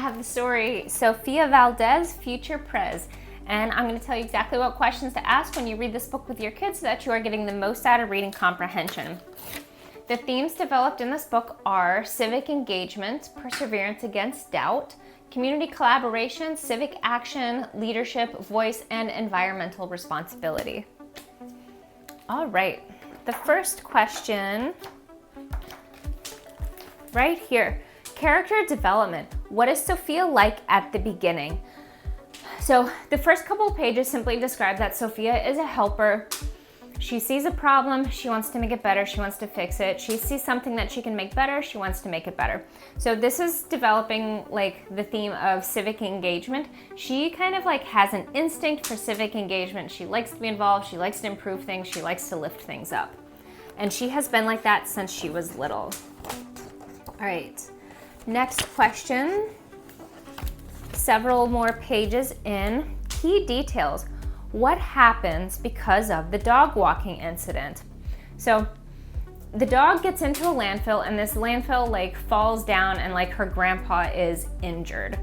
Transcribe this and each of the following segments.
have the story Sofia Valdez, Future Prez. And I'm going to tell you exactly what questions to ask when you read this book with your kids so that you are getting the most out of reading comprehension. The themes developed in this book are civic engagement, perseverance against doubt, community collaboration, civic action, leadership, voice, and environmental responsibility. All right, the first question right here, character development. What is Sophia like at the beginning? So the first couple of pages simply describe that Sophia is a helper. She sees a problem, she wants to make it better, she wants to fix it. She sees something that she can make better, she wants to make it better. So this is developing like the theme of civic engagement. She kind of like has an instinct for civic engagement. She likes to be involved, she likes to improve things, she likes to lift things up. And she has been like that since she was little. All right, next question. Several more pages in. Key details. What happens because of the dog walking incident? So the dog gets into a landfill and this landfill like falls down and like her grandpa is injured.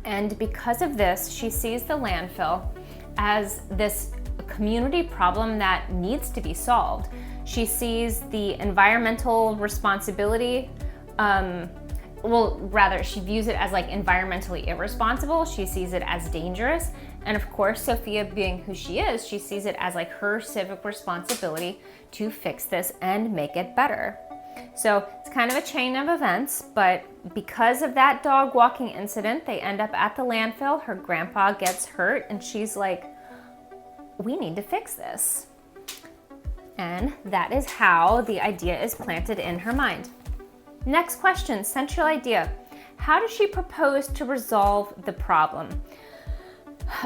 And because of this, she sees the landfill as this community problem that needs to be solved. She sees the environmental responsibility, she views it as like environmentally irresponsible. She sees it as dangerous. And of course, Sophia being who she is, she sees it as like her civic responsibility to fix this and make it better. So it's kind of a chain of events, but because of that dog walking incident, they end up at the landfill. Her grandpa gets hurt and she's like, we need to fix this. And that is how the idea is planted in her mind. Next question, central idea. How does she propose to resolve the problem?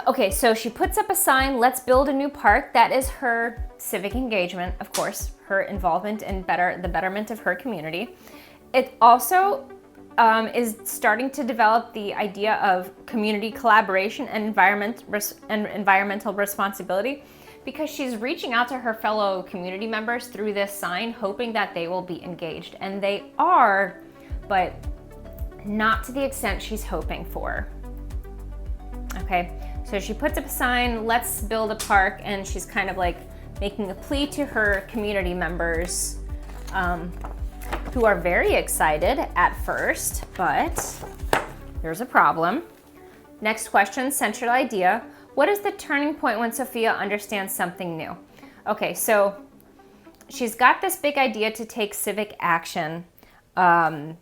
Okay, so she puts up a sign, let's build a new park. That is her civic engagement, of course, her involvement in the betterment of her community. It also is starting to develop the idea of community collaboration and environmental responsibility, because she's reaching out to her fellow community members through this sign, hoping that they will be engaged. And they are, but not to the extent she's hoping for. Okay, so she puts up a sign, let's build a park, and she's kind of like making a plea to her community members, who are very excited at first, but there's a problem. Next question, central idea. What is the turning point when Sophia understands something new? Okay, so she's got this big idea to take civic action to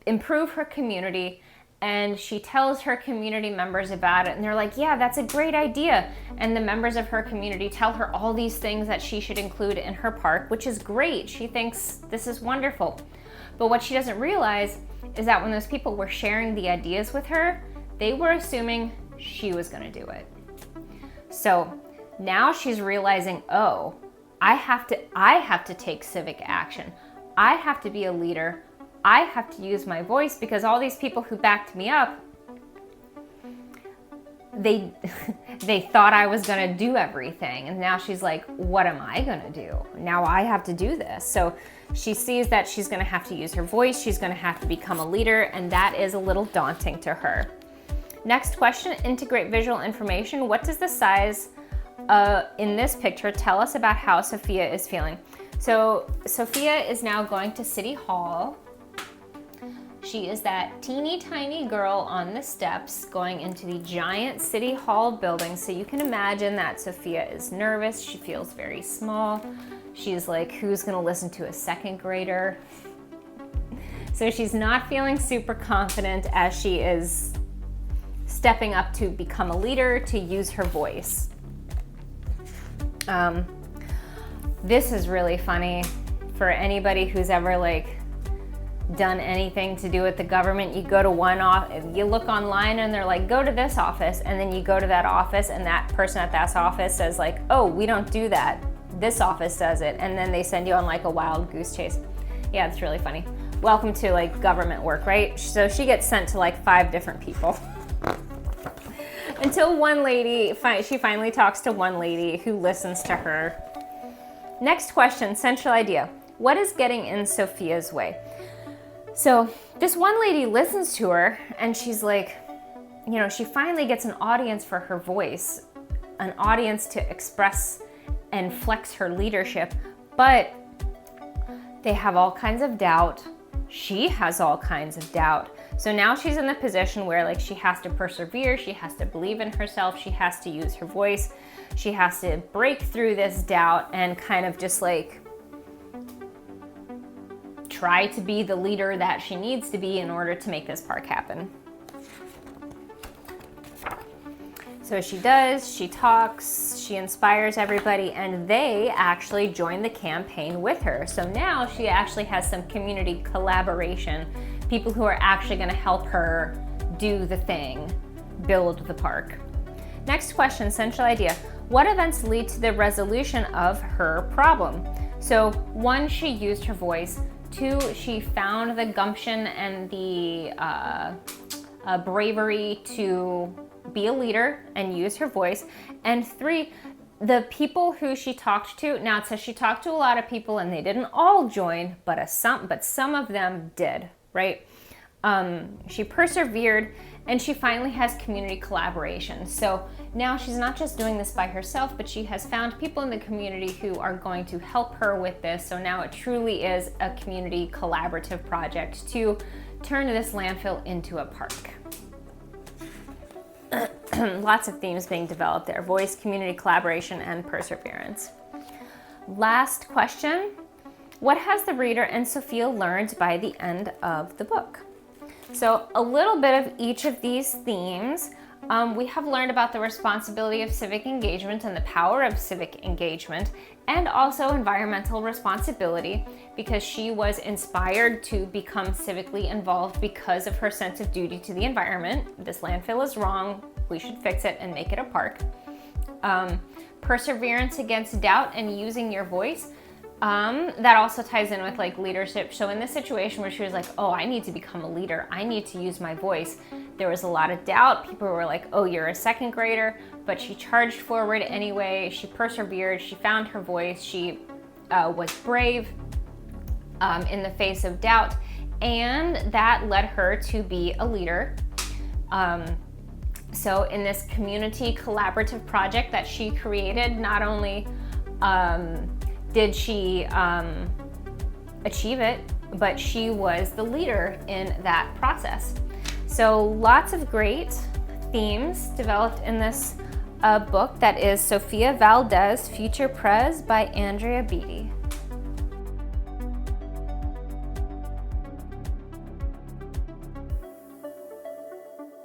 improve her community, and she tells her community members about it, and they're like, yeah, that's a great idea. And the members of her community tell her all these things that she should include in her park, which is great. She thinks this is wonderful. But what she doesn't realize is that when those people were sharing the ideas with her, they were assuming she was going to do it. So now she's realizing, oh, I have to take civic action. I have to be a leader. I have to use my voice, because all these people who backed me up, they thought I was going to do everything. And now she's like, what am I going to do? Now I have to do this. So she sees that she's going to have to use her voice. She's going to have to become a leader. And that is a little daunting to her. Next question, integrate visual information. What does the size in this picture tell us about how Sophia is feeling? So Sophia is now going to City Hall. She is that teeny tiny girl on the steps going into the giant City Hall building. So you can imagine that Sophia is nervous. She feels very small. She's like, who's gonna listen to a second grader? So she's not feeling super confident as she is stepping up to become a leader, to use her voice. This is really funny for anybody who's ever like done anything to do with the government. You go to one office, you look online and they're like, go to this office, and then you go to that office and that person at that office says like, oh, we don't do that. This office does it. And then they send you on like a wild goose chase. Yeah, it's really funny. Welcome to like government work, right? So she gets sent to like 5 different people. Until one lady, she finally talks to one lady who listens to her. Next question, central idea. What is getting in Sophia's way? So this one lady listens to her and she's like, you know, she finally gets an audience for her voice, an audience to express and flex her leadership, but they have all kinds of doubt. She has all kinds of doubt. So now she's in the position where like she has to persevere, she has to believe in herself, she has to use her voice, she has to break through this doubt and kind of just like try to be the leader that she needs to be in order to make this park happen. So she does, she talks, she inspires everybody, and they actually join the campaign with her. So now she actually has some community collaboration, people who are actually gonna help her do the thing, build the park. Next question, central idea. What events lead to the resolution of her problem? So 1, she used her voice. 2, she found the gumption and the bravery to be a leader and use her voice. And 3, the people who she talked to, now it says she talked to a lot of people and they didn't all join, but some of them did, right? She persevered and she finally has community collaboration. So now she's not just doing this by herself, but she has found people in the community who are going to help her with this. So now it truly is a community collaborative project to turn this landfill into a park. Lots of themes being developed there: voice, community collaboration, and perseverance. Last question. What has the reader and Sophia learned by the end of the book? So a little bit of each of these themes. We have learned about the responsibility of civic engagement and the power of civic engagement, and also environmental responsibility, because she was inspired to become civically involved because of her sense of duty to the environment. This landfill is wrong, we should fix it and make it a park. Perseverance against doubt and using your voice. That also ties in with like leadership. So in this situation where she was like, oh, I need to become a leader, I need to use my voice, there was a lot of doubt. People were like, oh, you're a second grader, but she charged forward anyway. She persevered, she found her voice, she was brave in the face of doubt, and that led her to be a leader. So in this community collaborative project that she created, not only did she achieve it, but she was the leader in that process. So lots of great themes developed in this book that is Sofia Valdez, Future Prez by Andrea Beaty.